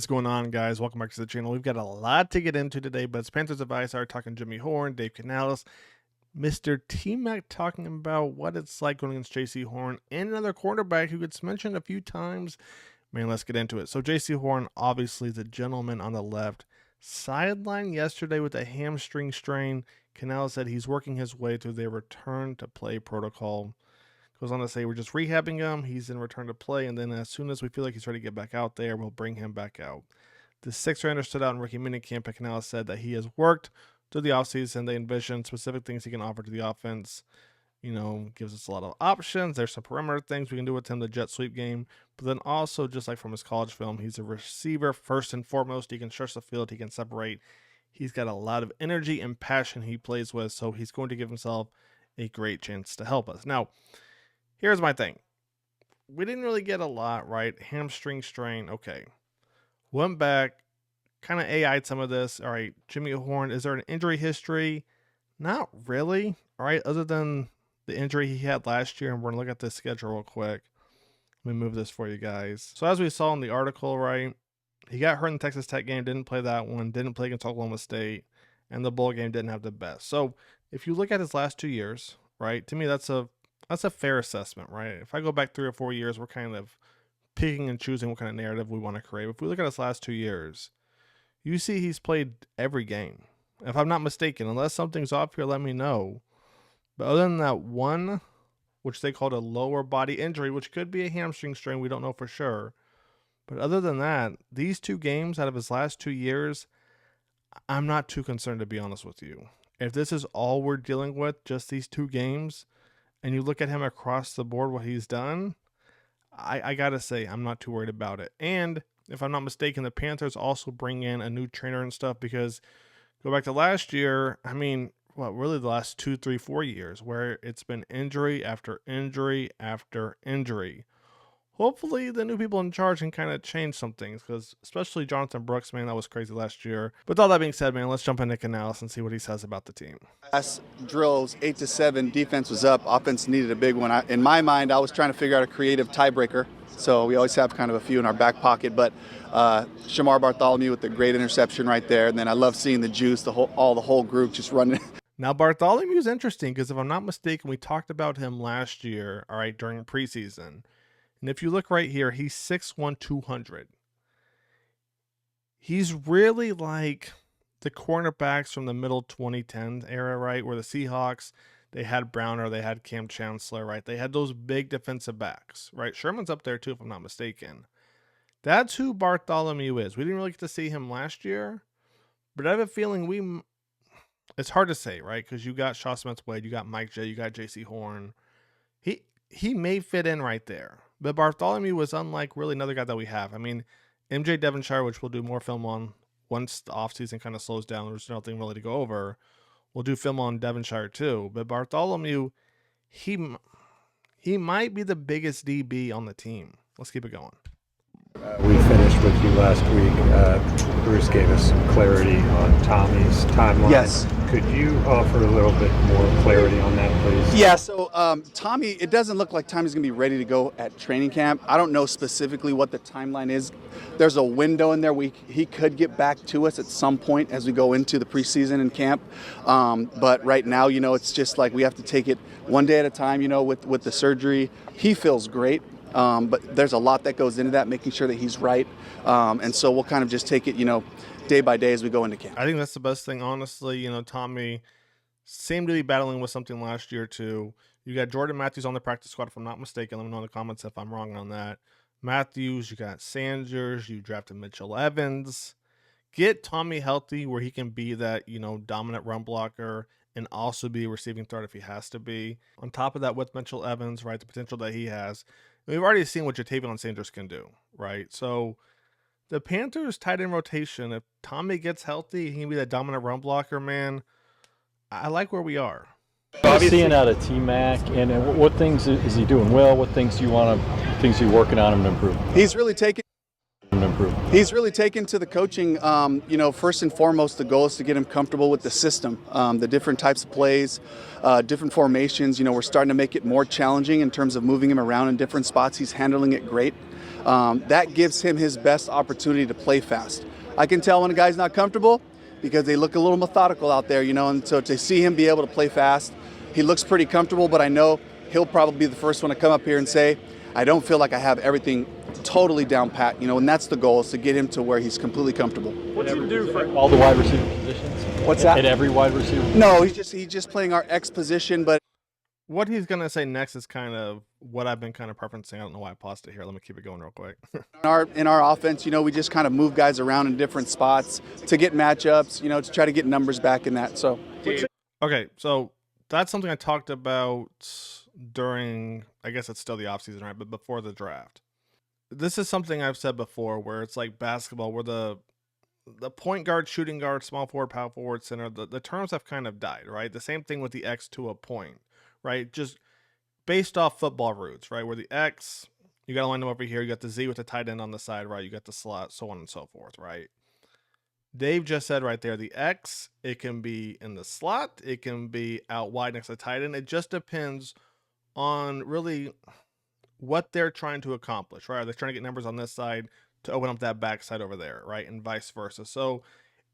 What's going on, guys? Welcome back to the channel. We've got a lot to get into today, but it's Panthers Advice. Are talking Jimmy Horn, Dave Canales, Mr. T-Mac talking about what it's like going against J.C. Horn and another quarterback who gets mentioned a few times. Man, let's get into it. So J.C. Horn, obviously the gentleman on the left, sidelined yesterday with a hamstring strain. Canales said he's working his way through their return to play protocol. Goes on to say we're just rehabbing him. He's in return to play, and then as soon as we feel like he's ready to get back out there, we'll bring him back out. The sixth-rounder stood out in rookie minicamp, and Canales said that he has worked through the offseason. They envision specific things he can offer to the offense. You know, gives us a lot of options. There's some perimeter things we can do with him, the jet sweep game. But then also, just like from his college film, he's a receiver first and foremost. He can stretch the field. He can separate. He's got a lot of energy and passion he plays with, so he's going to give himself a great chance to help us. Now, here's my thing. We didn't really get a lot, right? Hamstring strain, okay. Went back, kind of AI'd some of this. All right, Jimmy Horn, is there an injury history? Not really, all right, other than the injury he had last year, and we're going to look at this schedule real quick. Let me move this for you guys. So as we saw in the article, right, he got hurt in the Texas Tech game, didn't play that one, didn't play against Oklahoma State, and the bowl game didn't have the best. So if you look at his last 2 years, right, to me that's a fair assessment, right? If I go back 3 or 4 years, we're kind of picking and choosing what kind of narrative we want to create. If we look at his last 2 years, you see he's played every game. If I'm not mistaken, unless something's off here, let me know. But other than that one, which they called a lower body injury, which could be a hamstring strain, we don't know for sure. But other than that, these 2 games out of his last 2 years, I'm not too concerned, to be honest with you. If this is all we're dealing with, just these 2 games, and you look at him across the board, what he's done, I got to say, I'm not too worried about it. And if I'm not mistaken, the Panthers also bring in a new trainer and stuff, because go back to last year, I mean, really the last 2, 3, 4 years, where it's been injury after injury after injury. Hopefully the new people in charge can kind of change some things, because especially Jonathan Brooks, man, that was crazy last year. With all that being said, man, let's jump into Canales and see what he says about the team. Last drills, 8-7, defense was up, offense needed a big one. In my mind, I was trying to figure out a creative tiebreaker, so we always have kind of a few in our back pocket, but Shamar Bartholomew with the great interception right there, and then I love seeing the juice, the whole group just running. Now, Bartholomew is interesting, because if I'm not mistaken, we talked about him last year, all right, during preseason. And if you look right here, he's 6'1", 200. He's really like the cornerbacks from the middle 2010s era, right? Where the Seahawks, they had Browner, they had Cam Chancellor, right? They had those big defensive backs, right? Sherman's up there too, if I'm not mistaken. That's who Bartholomew is. We didn't really get to see him last year, but I have a feeling it's hard to say, right? Because you got Shaw Smith-Wade, you got Mike J, you got J.C. Horn. He may fit in right there. But Bartholomew was unlike really another guy that we have. I mean, MJ Devonshire, which we'll do more film on once the offseason kind of slows down, there's nothing really to go over. We'll do film on Devonshire too. But Bartholomew, he might be the biggest DB on the team. Let's keep it going. We finished with you last week. Bruce gave us some clarity on Tommy's timeline. Yes. Could you offer a little bit more clarity on that, please? Yeah, so Tommy, it doesn't look like Tommy's going to be ready to go at training camp. I don't know specifically what the timeline is. There's a window in there. He could get back to us at some point as we go into the preseason and camp. But right now, you know, it's just like we have to take it one day at a time, you know, with the surgery. He feels great. But there's a lot that goes into that, making sure that he's right. And so we'll kind of just take it, you know, day by day as we go into camp. I think that's the best thing, honestly. You know, Tommy seemed to be battling with something last year too. You got Jordan Matthews on the practice squad, if I'm not mistaken. Let me know in the comments if I'm wrong on that. Matthews, you got Sanders, you drafted Mitchell Evans. Get Tommy healthy where he can be that, you know, dominant run blocker and also be a receiving threat if he has to be. On top of that, with Mitchell Evans, right, the potential that he has. We've already seen what Jatavion Sanders can do, right? So the Panthers tight end rotation, if Tommy gets healthy, he can be that dominant run blocker, man. I like where we are. Seeing out of T-Mac, and what things is he doing well? What things you're working on him to improve? He's really taken to the coaching. You know, first and foremost, the goal is to get him comfortable with the system, the different types of plays, different formations. You know, we're starting to make it more challenging in terms of moving him around in different spots. He's handling it great. That gives him his best opportunity to play fast. I can tell when a guy's not comfortable because they look a little methodical out there, and so to see him be able to play fast, he looks pretty comfortable, but I know he'll probably be the first one to come up here and say, I don't feel like I have everything totally down pat, and that's the goal, is to get him to where he's completely comfortable. What do you do for all the wide receiver positions? What's that? At every wide receiver? No, he's just playing our X position, but What he's going to say next is kind of what I've been kind of preferencing. I don't know why I paused it here. Let me keep it going real quick. in our offense, we just kind of move guys around in different spots to get matchups, to try to get numbers back in that. So, Okay, so that's something I talked about during, I guess it's still the offseason, right? But before the draft. This is something I've said before where it's like basketball, where the point guard, shooting guard, small forward, power forward, center, the terms have kind of died, right? The same thing with the X to a point, right? Just based off football roots, right? Where the X, you got to line them over here. You got the Z with the tight end on the side, right? You got the slot, so on and so forth, right? Dave just said right there, the X, it can be in the slot. It can be out wide next to the tight end. It just depends on really what they're trying to accomplish, right? Are they trying to get numbers on this side to open up that backside over there, right? And vice versa. So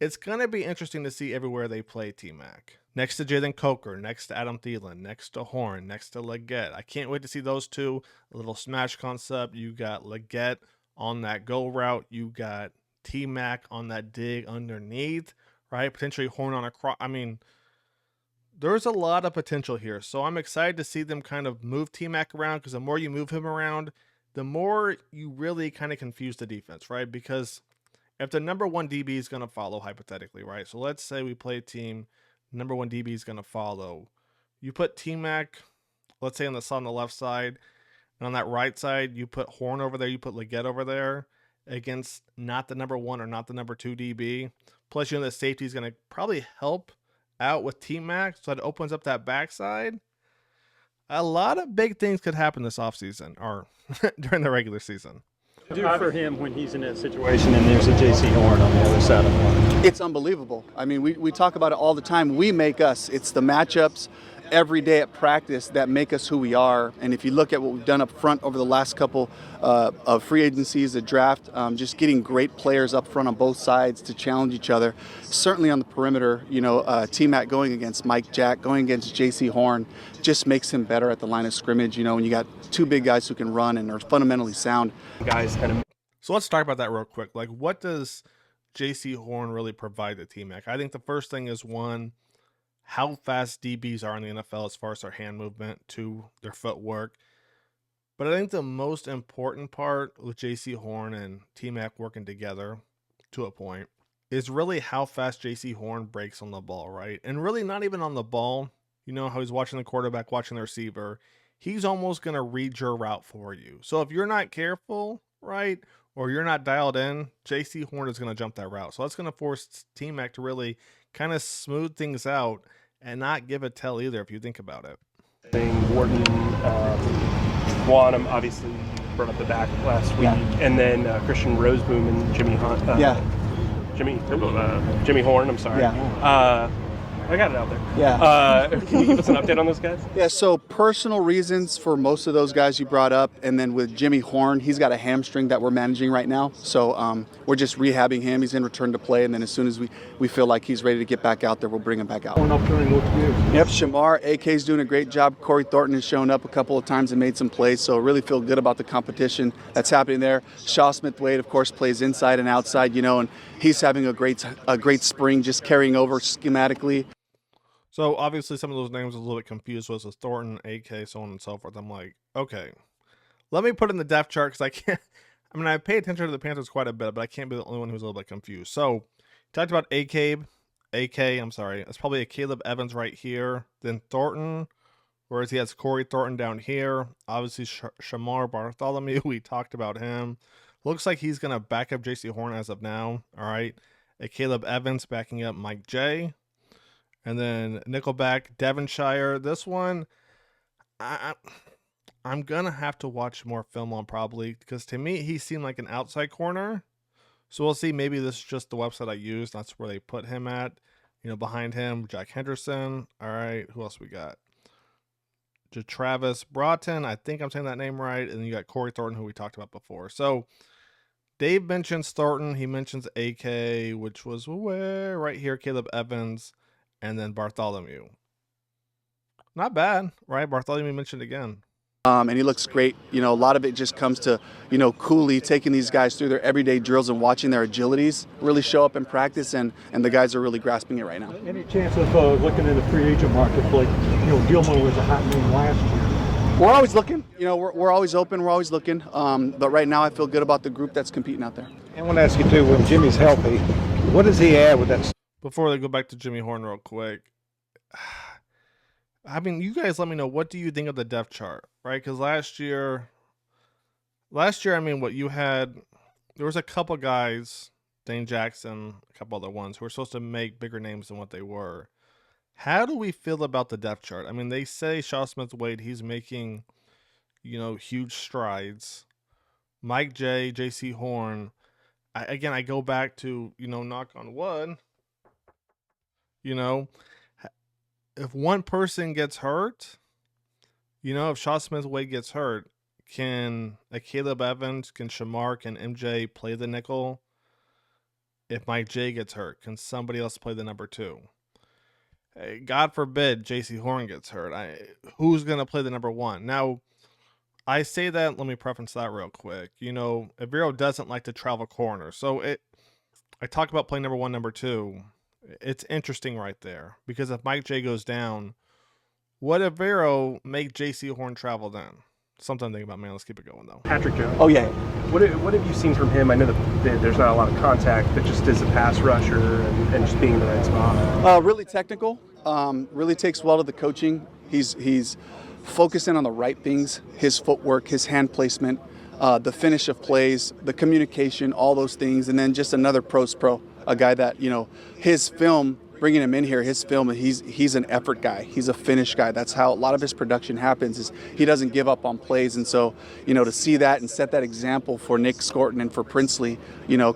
it's going to be interesting to see everywhere they play T-Mac. Next to Jalen Coker, next to Adam Thielen, next to Horn, next to Leggett. I can't wait to see those two. A little smash concept. You got Leggett on that go route. You got T-Mac on that dig underneath, right? Potentially Horn on a cross. I mean, there's a lot of potential here. So I'm excited to see them kind of move T-Mac around, because the more you move him around, the more you really kind of confuse the defense, right? Because if the number one DB is going to follow, hypothetically, right? So let's say we play a team, number one DB is going to follow. You put T-Mac, let's say on the left side, and on that right side, you put Horn over there, you put Leggett over there against not the number one or not the number two DB. Plus, the safety is going to probably help out with T-Mac, so it opens up that backside. A lot of big things could happen this offseason or during the regular season. Do for him when he's in that situation and there's a JC Horn on the other side of the line? It's unbelievable. I mean, we talk about it all the time. We make us. It's the matchups every day at practice that make us who we are. And if you look at what we've done up front over the last couple of free agencies, the draft, just getting great players up front on both sides to challenge each other. Certainly on the perimeter, T-Mac going against Mike Jack, going against JC Horn, just makes him better at the line of scrimmage. When you got two big guys who can run and are fundamentally sound. So let's talk about that real quick. Like, what does JC Horn really provide to T-Mac? I think the first thing is, one, how fast DBs are in the NFL as far as their hand movement, to their footwork. But I think the most important part with JC Horn and T-Mac working together to a point is really how fast JC Horn breaks on the ball, right? And really not even on the ball. You know how he's watching the quarterback, watching the receiver. He's almost going to read your route for you. So if you're not careful, right, or you're not dialed in, JC Horn is going to jump that route. So that's going to force T-Mac to really kind of smooth things out and not give a tell either, if you think about it. Wharton, Wanham, obviously brought up the back last week, and then Christian Roseboom and Jimmy Hunt. Jimmy Horn. I'm sorry. I got it out there. Can you give us an update on those guys? Yeah, so personal reasons for most of those guys you brought up, and then with Jimmy Horn, he's got a hamstring that we're managing right now. So we're just rehabbing him. He's in return to play, and then as soon as we feel like he's ready to get back out there, we'll bring him back out. Yep, Shamar, AK's doing a great job. Corey Thornton has shown up a couple of times and made some plays, so really feel good about the competition that's happening there. Shaw Smith-Wade, of course, plays inside and outside, and he's having a great spring, just carrying over schematically. So obviously some of those names I was a little bit confused with Thornton, AK, so on and so forth. I'm like, okay, let me put in the depth chart, because I pay attention to the Panthers quite a bit, but I can't be the only one who's a little bit confused. So talked about I'm sorry. It's probably a Caleb Evans right here. Then Thornton, whereas he has Corey Thornton down here. Obviously Shamar Bartholomew, we talked about him. Looks like he's going to back up JC Horn as of now. All right. A Caleb Evans backing up Mike J. And then Nickelback, Devonshire. This one, I'm going to have to watch more film on probably, because to me, he seemed like an outside corner. So we'll see. Maybe this is just the website I use. That's where they put him at. Behind him, Jack Henderson. All right. Who else we got? Travis Broughton. I think I'm saying that name right. And then you got Corey Thornton, who we talked about before. So Dave mentions Thornton. He mentions AK, which was where right here, Caleb Evans, and then Bartholomew. Not bad, right? Bartholomew mentioned again. And he looks great. A lot of it just comes to, Cooley taking these guys through their everyday drills and watching their agilities really show up in practice, and the guys are really grasping it right now. Any chance of looking in the free agent market? Like, Gilmore was a hot name last year. We're always looking. We're always open. We're always looking. But right now, I feel good about the group that's competing out there. And I want to ask you too, when Jimmy's healthy, what does he add with that? Before they go back to Jimmy Horn real quick, I mean, you guys let me know, what do you think of the depth chart, right? Because last year, I mean, what you had, there was a couple guys, Dane Jackson, a couple other ones, who were supposed to make bigger names than what they were. How do we feel about the depth chart? I mean, they say Shaw Smith-Wade, he's making, huge strides. Mike J, J.C. Horn, I go back to, knock on wood, if one person gets hurt, if Shaw Smith-Wade gets hurt, can a Caleb Evans, can Shamar, can MJ play the nickel? If Mike J gets hurt, can somebody else play the number 2? Hey, God forbid J.C. Horn gets hurt. Who's going to play the number 1? Now, I say that, let me preference that real quick. Avero doesn't like to travel corner. So I talk about playing number 1, number 2. It's interesting right there, because if Mike J goes down, what if Vero make J.C. Horn travel then? Something to think about, man. Let's keep it going, though. Patrick Jones. Oh, yeah. What have you seen from him? I know that there's not a lot of contact, but just as a pass rusher and just being in the right spot. Really technical. Really takes well to the coaching. He's focusing on the right things, his footwork, his hand placement, the finish of plays, the communication, all those things, and then just another pro, a guy that, his film, bringing him in here, his film, he's an effort guy. He's a finish guy. That's how a lot of his production happens, is he doesn't give up on plays. And so, to see that and set that example for Nick Scorton and for Princely,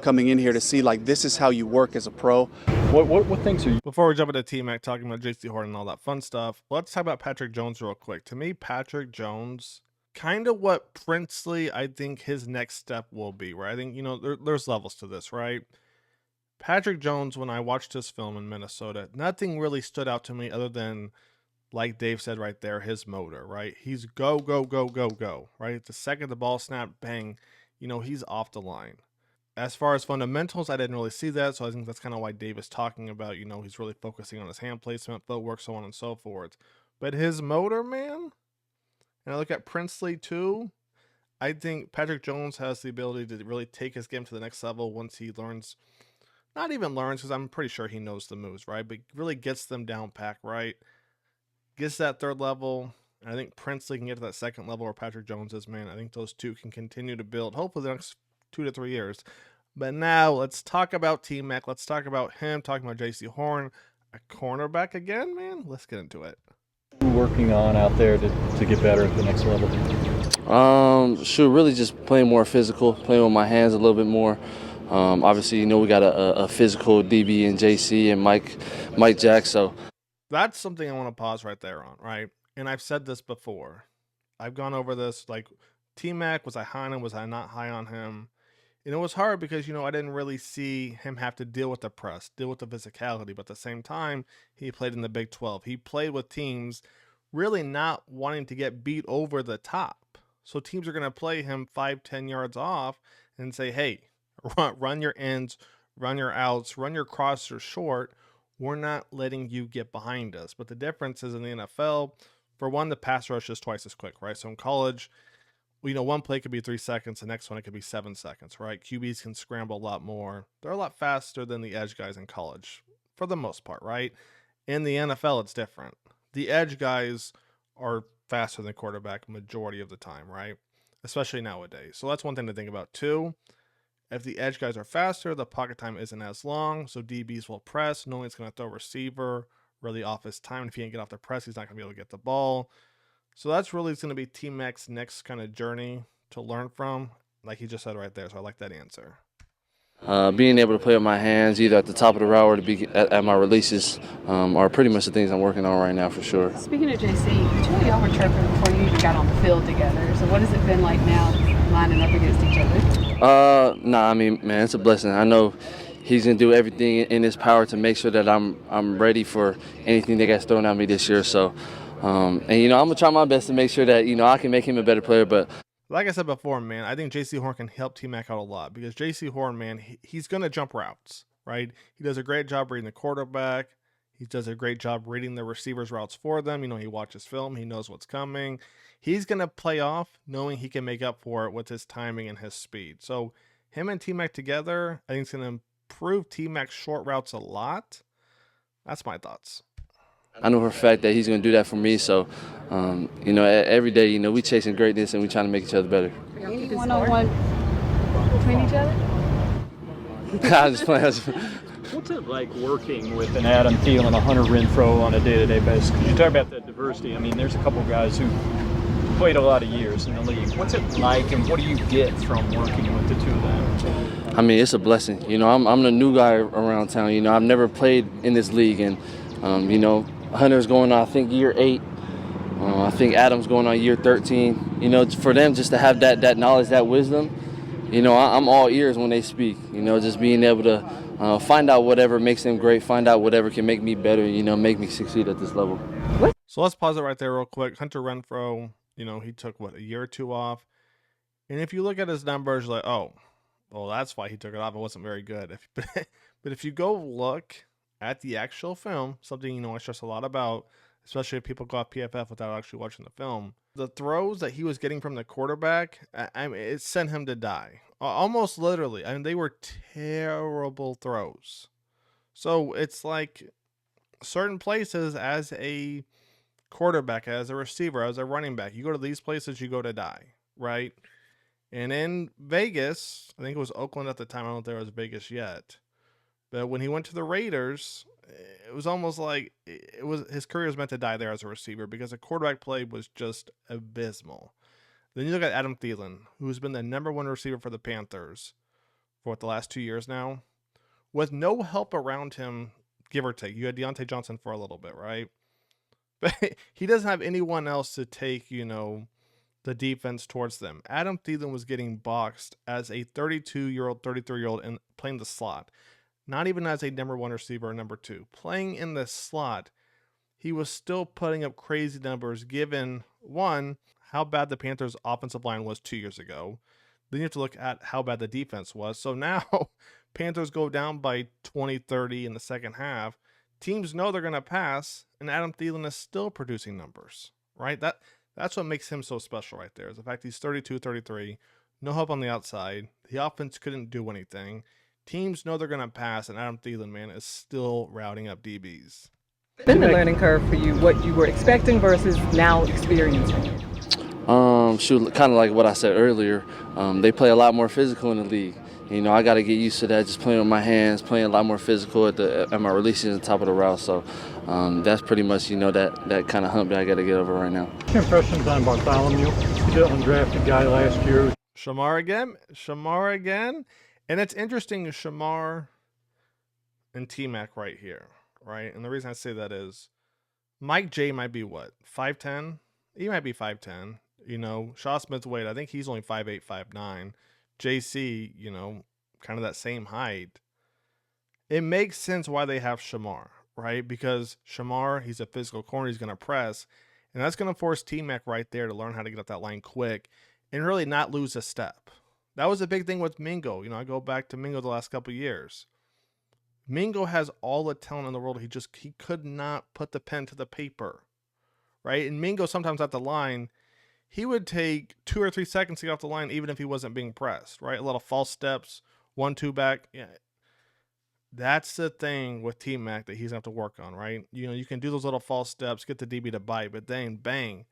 coming in here to see, like, this is how you work as a pro. What things are you? Before we jump into T-Mac talking about J.C. Horn and all that fun stuff, let's talk about Patrick Jones real quick. To me, Patrick Jones, kind of what Princely, I think his next step will be, right? I think, there's levels to this, right? Patrick Jones, when I watched his film in Minnesota, nothing really stood out to me other than, like Dave said right there, his motor, right? He's go, go, go, go, go, right? The second the ball snapped, bang, he's off the line. As far as fundamentals, I didn't really see that, so I think that's kind of why Dave is talking about, he's really focusing on his hand placement, footwork, so on and so forth. But his motor, man, and I look at Princely too, I think Patrick Jones has the ability to really take his game to the next level once he learns. Not even learns, because I'm pretty sure he knows the moves, right? But really gets them down pack, right? Gets that third level. And I think Princely can get to that second level where Patrick Jones is, man. I think those two can continue to build, hopefully the next 2 to 3 years. But now let's talk about T-Mac. Let's talk about him, talking about J.C. Horn, a cornerback again, man. Let's get into it. Working on out there to get better at the next level? Really just playing more physical, playing with my hands a little bit more. Obviously, we got a physical DB in JC and Mike Jack. So that's something I want to pause right there on, right? And I've said this before. I've gone over this, like, T-Mac, was I high on him? Was I not high on him? And it was hard because, I didn't really see him have to deal with the press, deal with the physicality. But at the same time, he played in the Big 12. He played with teams really not wanting to get beat over the top. So teams are going to play him 5-10 yards off and say, hey, run your ends, run your outs, run your crossers short. We're not letting you get behind us. But the difference is in the NFL, for one, the pass rush is twice as quick, right? So in college, one play could be 3 seconds. The next one, it could be 7 seconds, right? QBs can scramble a lot more. They're a lot faster than the edge guys in college for the most part, right? In the NFL, it's different. The edge guys are faster than the quarterback majority of the time, right? Especially nowadays. So that's one thing to think about too. If the edge guys are faster, the pocket time isn't as long, so DBs will press, knowing it's going to throw receiver really off his time. If he can't get off the press, he's not going to be able to get the ball. So that's really going to be T-Mac's next kind of journey to learn from, like he just said right there. So I like that answer. being able to play with my hands either at the top of the route or to be at my releases are pretty much the things I'm working on right now for sure. Speaking of JC, the two of y'all were chirping before you even got on the field together. So what has it been like now lining up against each other? Nah, I mean, man, it's a blessing. I know he's gonna do everything in his power to make sure that I'm ready for anything that gets thrown at me this year. So, and I'm gonna try my best to make sure that I can make him a better player. But like I said before, man, I think JC Horn can help T-Mac out a lot because JC Horn, man, he's going to jump routes, right? He does a great job reading the quarterback. He does a great job reading the receivers' routes for them. He watches film. He knows what's coming. He's going to play off knowing he can make up for it with his timing and his speed. So him and T-Mac together, I think it's going to improve T-Mac's short routes a lot. That's my thoughts. I know for a fact that he's going to do that for me. So, every day, we chasing greatness and we trying to make each other better. Any one-on-one between each other? I just playing. What's it like working with an Adam Thielen, a Hunter Renfrow on a day-to-day basis? Because you talk about that diversity. I mean, there's a couple guys who played a lot of years in the league. What's it like, and what do you get from working with the two of them? I mean, it's a blessing. I'm the new guy around town. I've never played in this league, and Hunter's going on, I think, year 8. I think Adam's going on year 13. For them just to have that knowledge, that wisdom, I'm all ears when they speak. Just being able to find out whatever makes them great, find out whatever can make me better, make me succeed at this level. So let's pause it right there real quick. Hunter Renfrow, he took, a year or two off? And if you look at his numbers, you're like, oh, well, that's why he took it off. It wasn't very good. But if you go look at the actual film, something, I stress a lot about, especially if people go off PFF without actually watching the film, the throws that he was getting from the quarterback, it sent him to die. Almost literally. They were terrible throws. So it's like certain places as a quarterback, as a receiver, as a running back, you go to these places, you go to die, right? And in Vegas, I think it was Oakland at the time. I don't know if there was Vegas yet. But when he went to the Raiders, it was almost like his career was meant to die there as a receiver because the quarterback play was just abysmal. Then you look at Adam Thielen, who's been the #1 receiver for the Panthers for the last 2 years now, with no help around him, give or take. You had Deontay Johnson for a little bit, right? But he doesn't have anyone else to take, the defense towards them. Adam Thielen was getting boxed as a 32-year-old, 33-year-old and playing the slot. Not even as a #1 receiver or #2. Playing in the slot, he was still putting up crazy numbers given, one, how bad the Panthers' offensive line was 2 years ago. Then you have to look at how bad the defense was. So now Panthers go down by 20, 30 in the second half. Teams know they're going to pass, and Adam Thielen is still producing numbers, right? That's what makes him so special right there, is the fact he's 32, 33, no help on the outside. The offense couldn't do anything. Teams know they're going to pass, and Adam Thielen, man, is still routing up DBs. It's been the learning curve for you, what you were expecting versus now experiencing? Kind of like what I said earlier, they play a lot more physical in the league. I got to get used to that, just playing with my hands, playing a lot more physical at my releases at the top of the route. So that's pretty much, that kind of hump that I got to get over right now. What's your impressions on Bartholomew? He's an undrafted guy last year. Shamar again. And it's interesting, Shamar and T-Mac right here, right? And the reason I say that is Mike J might be what, 5'10"? He might be 5'10". Shaw Smith's weight, I think he's only 5'8", 5'9". JC, kind of that same height. It makes sense why they have Shamar, right? Because Shamar, he's a physical corner, he's going to press, and that's going to force T-Mac right there to learn how to get up that line quick and really not lose a step. That was a big thing with Mingo. I go back to Mingo the last couple of years. Mingo has all the talent in the world. He could not put the pen to the paper, right? And Mingo sometimes at the line, he would take 2 or 3 seconds to get off the line even if he wasn't being pressed, right? A lot of false steps, 1-2 back. Yeah. That's the thing with T-Mac that he's going to have to work on, right? You can do those little false steps, get the DB to bite, but then bang,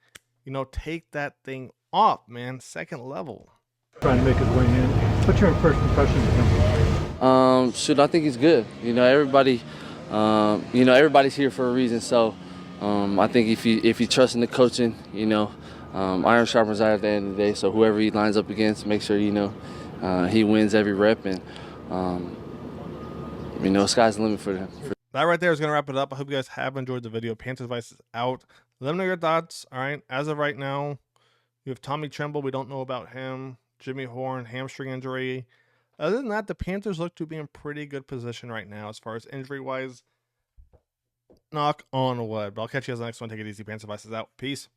take that thing off, man. Second level. Trying to make his way in. What's your first impression of him? I think he's good. Everybody, everybody's here for a reason. So I think if you trust in the coaching, iron sharpens iron at the end of the day. So whoever he lines up against, make sure he wins every rep. And Sky's the limit for them. That right there is going to wrap it up. I hope you guys have enjoyed the video. Panthers Vice is out. Let me know your thoughts. All right. As of right now, you have Tommy Tremble. We don't know about him. Jimmy Horn, hamstring injury. Other than that, the Panthers look to be in pretty good position right now as far as injury-wise. Knock on wood. But I'll catch you guys in the next one. Take it easy. Panthers Vice is out. Peace.